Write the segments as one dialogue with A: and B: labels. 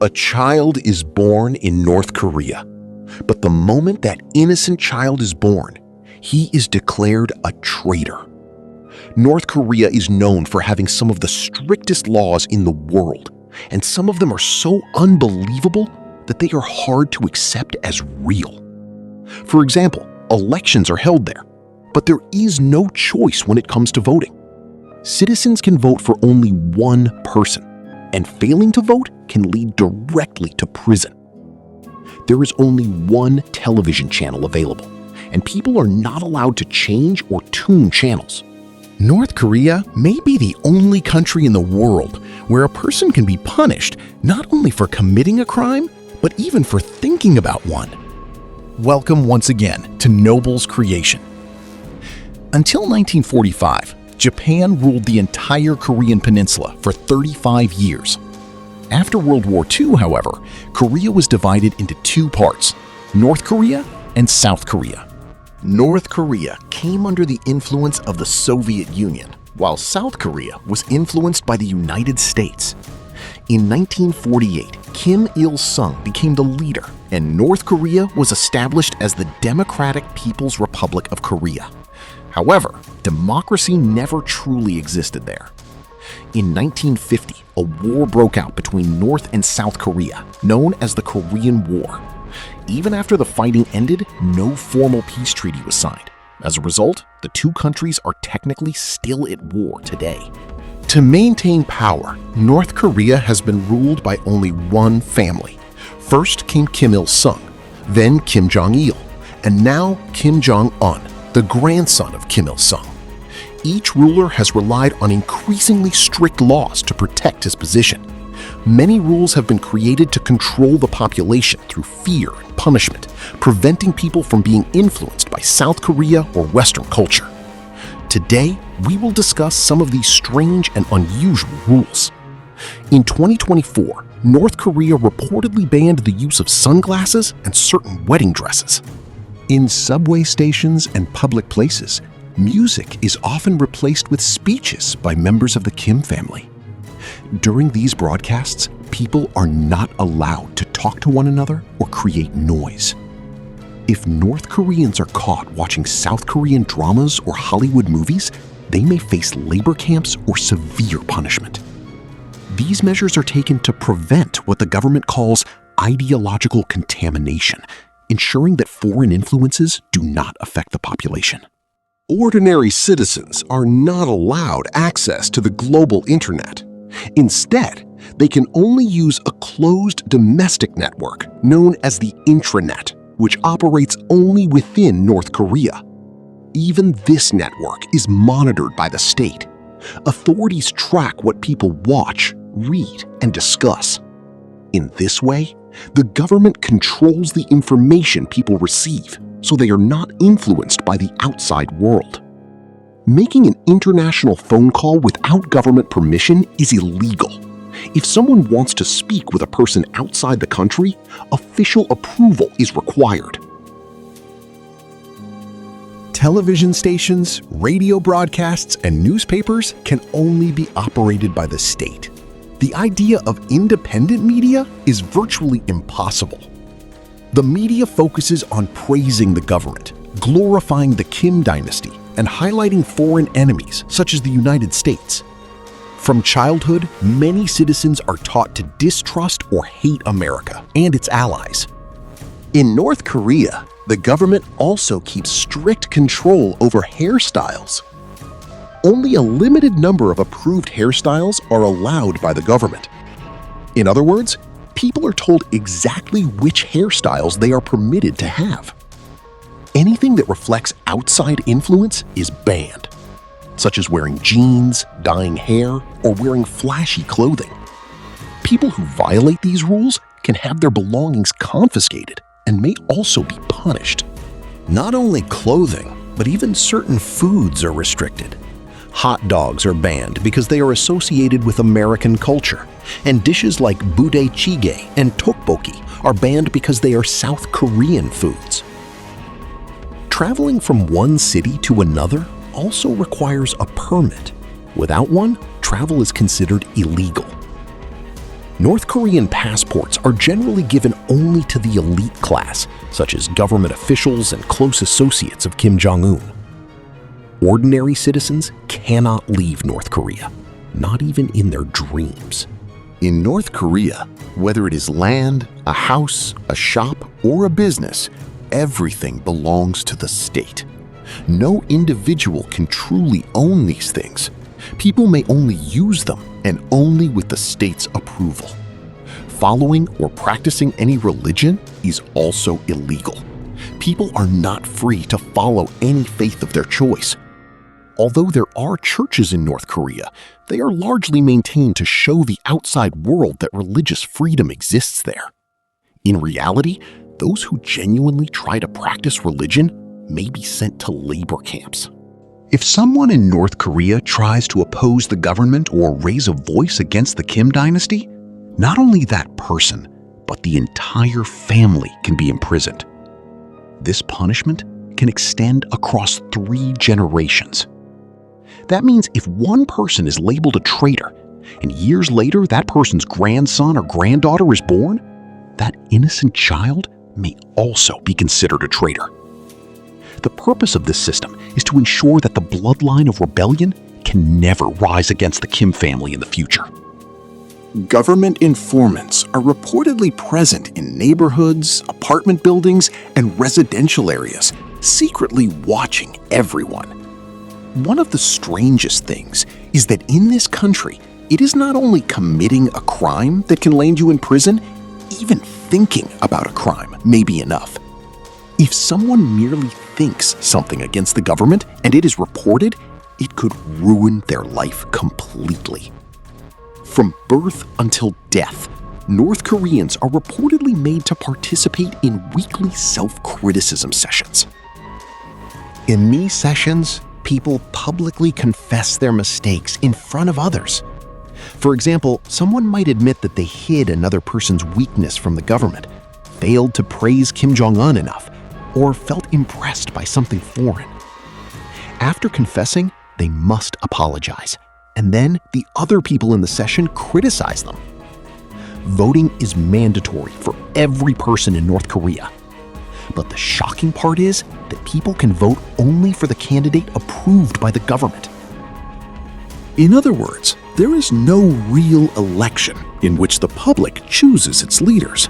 A: A child is born in North Korea, but the moment that innocent child is born, he is declared a traitor. North Korea is known for having some of the strictest laws in the world, and some of them are so unbelievable that they are hard to accept as real. For example, elections are held there, but there is no choice when it comes to voting. Citizens can vote for only one person, and failing to vote can lead directly to prison. There is only one television channel available, and people are not allowed to change or tune channels. North Korea may be the only country in the world where a person can be punished not only for committing a crime, but even for thinking about one. Welcome once again to Nobels creation. Until 1945, Japan ruled the entire Korean peninsula for 35 years. After World War II, however, Korea was divided into two parts, North Korea and South Korea. North Korea came under the influence of the Soviet Union, while South Korea was influenced by the United States. In 1948, Kim Il-sung became the leader, and North Korea was established as the Democratic People's Republic of Korea. However, democracy never truly existed there. In 1950, a war broke out between North and South Korea, known as the Korean War. Even after the fighting ended, no formal peace treaty was signed. As a result, the two countries are technically still at war today. To maintain power, North Korea has been ruled by only one family. First came Kim Il-sung, then Kim Jong-il, and now Kim Jong-un, the grandson of Kim Il-sung. Each ruler has relied on increasingly strict laws to protect his position. Many rules have been created to control the population through fear and punishment, preventing people from being influenced by South Korea or Western culture. Today, we will discuss some of these strange and unusual rules. In 2024, North Korea reportedly banned the use of sunglasses and certain wedding dresses. In subway stations and public places, music is often replaced with speeches by members of the Kim family. During these broadcasts, people are not allowed to talk to one another or create noise. If North Koreans are caught watching South Korean dramas or Hollywood movies, they may face labor camps or severe punishment. These measures are taken to prevent what the government calls ideological contamination, ensuring that foreign influences do not affect the population. Ordinary citizens are not allowed access to the global internet. Instead, they can only use a closed domestic network known as the intranet, which operates only within North Korea. Even this network is monitored by the state. Authorities track what people watch, read, and discuss. In this way, the government controls the information people receive, so they are not influenced by the outside world. Making an international phone call without government permission is illegal. If someone wants to speak with a person outside the country, official approval is required. Television stations, radio broadcasts, and newspapers can only be operated by the state. The idea of independent media is virtually impossible. The media focuses on praising the government, glorifying the Kim dynasty, and highlighting foreign enemies such as the United States. From childhood, many citizens are taught to distrust or hate America and its allies. In North Korea, the government also keeps strict control over hairstyles. Only a limited number of approved hairstyles are allowed by the government. In other words, people are told exactly which hairstyles they are permitted to have. Anything that reflects outside influence is banned, such as wearing jeans, dyeing hair, or wearing flashy clothing. People who violate these rules can have their belongings confiscated and may also be punished. Not only clothing, but even certain foods are restricted. Hot dogs are banned because they are associated with American culture, and dishes like budae-jjigae and tteokbokki are banned because they are South Korean foods. Traveling from one city to another also requires a permit. Without one, travel is considered illegal. North Korean passports are generally given only to the elite class, such as government officials and close associates of Kim Jong-un. Ordinary citizens cannot leave North Korea, not even in their dreams. In North Korea, whether it is land, a house, a shop, or a business, everything belongs to the state. No individual can truly own these things. People may only use them, and only with the state's approval. Following or practicing any religion is also illegal. People are not free to follow any faith of their choice. Although there are churches in North Korea, they are largely maintained to show the outside world that religious freedom exists there. In reality, those who genuinely try to practice religion may be sent to labor camps. If someone in North Korea tries to oppose the government or raise a voice against the Kim dynasty, not only that person, but the entire family can be imprisoned. This punishment can extend across 3 generations. That means if one person is labeled a traitor, and years later that person's grandson or granddaughter is born, that innocent child may also be considered a traitor. The purpose of this system is to ensure that the bloodline of rebellion can never rise against the Kim family in the future. Government informants are reportedly present in neighborhoods, apartment buildings, and residential areas, secretly watching everyone. One of the strangest things is that in this country, it is not only committing a crime that can land you in prison, even thinking about a crime may be enough. If someone merely thinks something against the government and it is reported, it could ruin their life completely. From birth until death, North Koreans are reportedly made to participate in weekly self-criticism sessions. In these sessions, people publicly confess their mistakes in front of others. For example, someone might admit that they hid another person's weakness from the government, failed to praise Kim Jong-un enough, or felt impressed by something foreign. After confessing, they must apologize, and then the other people in the session criticize them. Voting is mandatory for every person in North Korea. But the shocking part is that people can vote only for the candidate approved by the government. In other words, there is no real election in which the public chooses its leaders.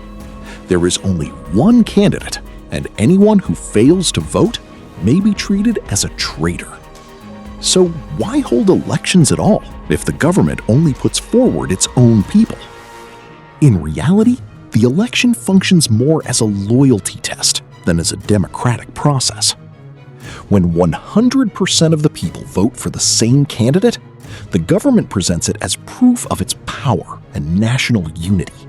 A: There is only one candidate, and anyone who fails to vote may be treated as a traitor. So why hold elections at all if the government only puts forward its own people? In reality, the election functions more as a loyalty test than as a democratic process. When 100% of the people vote for the same candidate, the government presents it as proof of its power and national unity.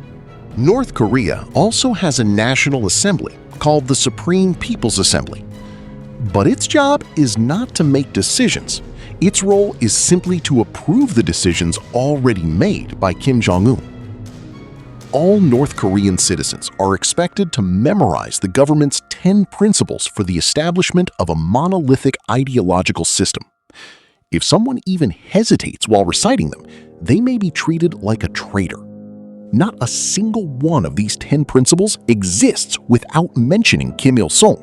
A: North Korea also has a national assembly called the Supreme People's Assembly. But its job is not to make decisions. Its role is simply to approve the decisions already made by Kim Jong-un. All North Korean citizens are expected to memorize the government's 10 principles for the establishment of a monolithic ideological system. If someone even hesitates while reciting them, they may be treated like a traitor. Not a single one of these 10 principles exists without mentioning Kim Il-sung.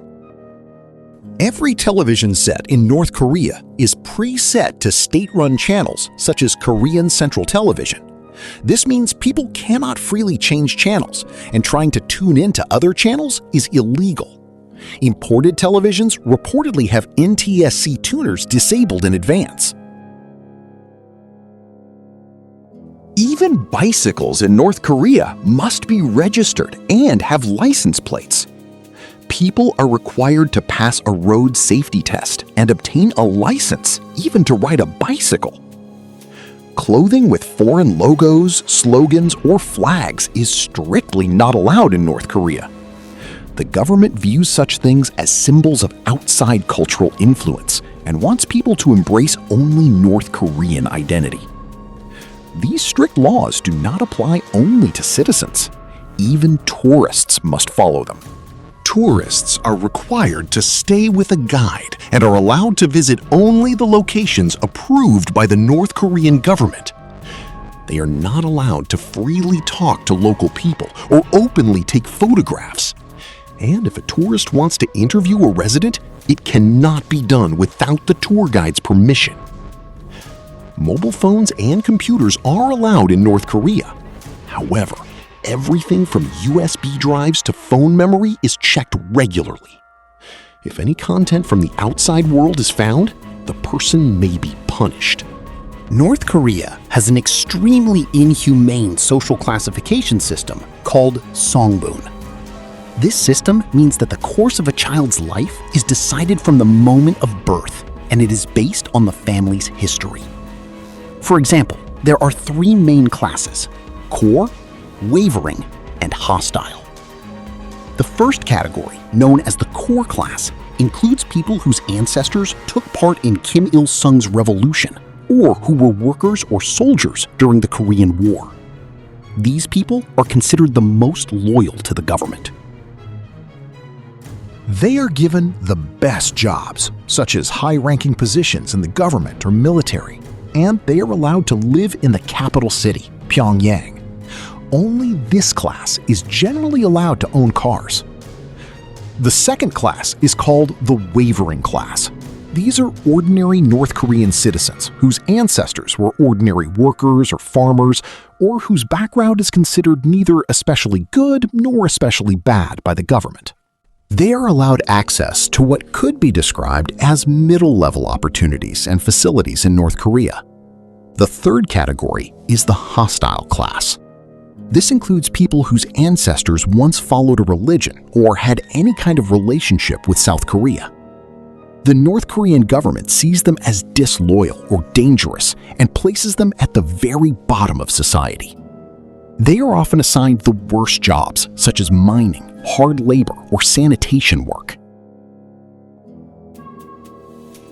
A: Every television set in North Korea is preset to state-run channels such as Korean Central Television. This means people cannot freely change channels, and trying to tune into other channels is illegal. Imported televisions reportedly have NTSC tuners disabled in advance. Even bicycles in North Korea must be registered and have license plates. People are required to pass a road safety test and obtain a license even to ride a bicycle. Clothing with foreign logos, slogans, or flags is strictly not allowed in North Korea. The government views such things as symbols of outside cultural influence and wants people to embrace only North Korean identity. These strict laws do not apply only to citizens. Even tourists must follow them. Tourists are required to stay with a guide and are allowed to visit only the locations approved by the North Korean government. They are not allowed to freely talk to local people or openly take photographs. And if a tourist wants to interview a resident, it cannot be done without the tour guide's permission. Mobile phones and computers are allowed in North Korea. However, everything from USB drives to phone memory is checked regularly. If any content from the outside world is found, the person may be punished.
B: North Korea has an extremely inhumane social classification system called songbun. This system means that the course of a child's life is decided from the moment of birth, and it is based on the family's history. For example, there are 3 main classes: core, wavering, and hostile. The first category, known as the core class, includes people whose ancestors took part in Kim Il-sung's revolution, or who were workers or soldiers during the Korean War. These people are considered the most loyal to the government.
C: They are given the best jobs, such as high-ranking positions in the government or military, and they are allowed to live in the capital city, Pyongyang. Only this class is generally allowed to own cars. The second class is called the wavering class. These are ordinary North Korean citizens whose ancestors were ordinary workers or farmers, or whose background is considered neither especially good nor especially bad by the government. They are allowed access to what could be described as middle-level opportunities and facilities in North Korea. The third category is the hostile class. This includes people whose ancestors once followed a religion or had any kind of relationship with South Korea. The North Korean government sees them as disloyal or dangerous and places them at the very bottom of society. They are often assigned the worst jobs, such as mining, hard labor, or sanitation work.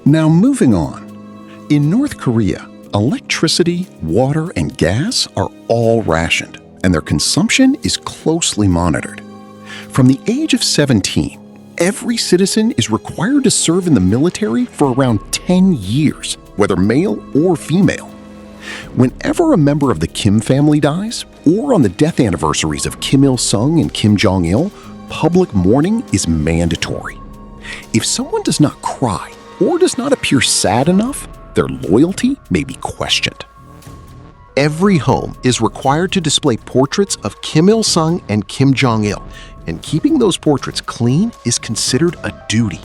D: Now moving on. In North Korea, electricity, water, and gas are all rationed, and their consumption is closely monitored. From the age of 17, every citizen is required to serve in the military for around 10 years, whether male or female. Whenever a member of the Kim family dies, or on the death anniversaries of Kim Il-sung and Kim Jong-il, public mourning is mandatory. If someone does not cry or does not appear sad enough, their loyalty may be questioned. Every home is required to display portraits of Kim Il-sung and Kim Jong-il, and keeping those portraits clean is considered a duty.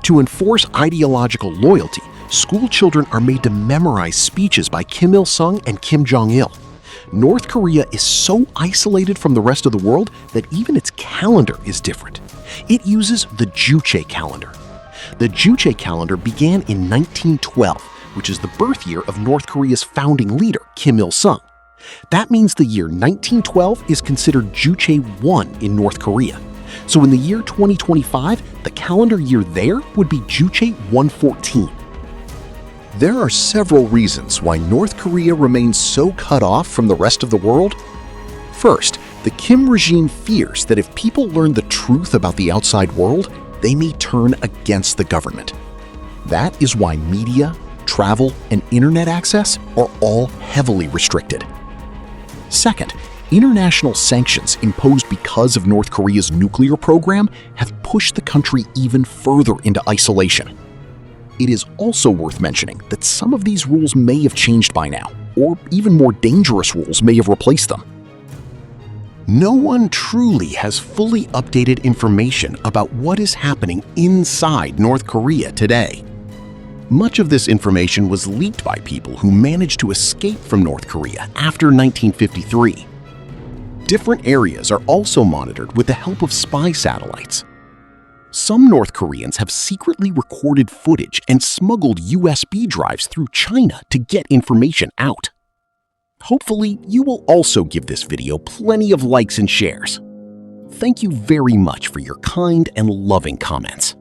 D: To enforce ideological loyalty, school children are made to memorize speeches by Kim Il-sung and Kim Jong-il. North Korea is so isolated from the rest of the world that even its calendar is different. It uses the Juche calendar. The Juche calendar began in 1912, which is the birth year of North Korea's founding leader, Kim Il-sung. That means the year 1912 is considered Juche 1 in North Korea. So in the year 2025, the calendar year there would be Juche 114. There are several reasons why North Korea remains so cut off from the rest of the world. First, the Kim regime fears that if people learn the truth about the outside world, they may turn against the government. That is why media, travel, and internet access are all heavily restricted. Second, international sanctions imposed because of North Korea's nuclear program have pushed the country even further into isolation. It is also worth mentioning that some of these rules may have changed by now, or even more dangerous rules may have replaced them. No one truly has fully updated information about what is happening inside North Korea today. Much of this information was leaked by people who managed to escape from North Korea after 1953. Different areas are also monitored with the help of spy satellites. Some North Koreans have secretly recorded footage and smuggled USB drives through China to get information out. Hopefully, you will also give this video plenty of likes and shares. Thank you very much for your kind and loving comments.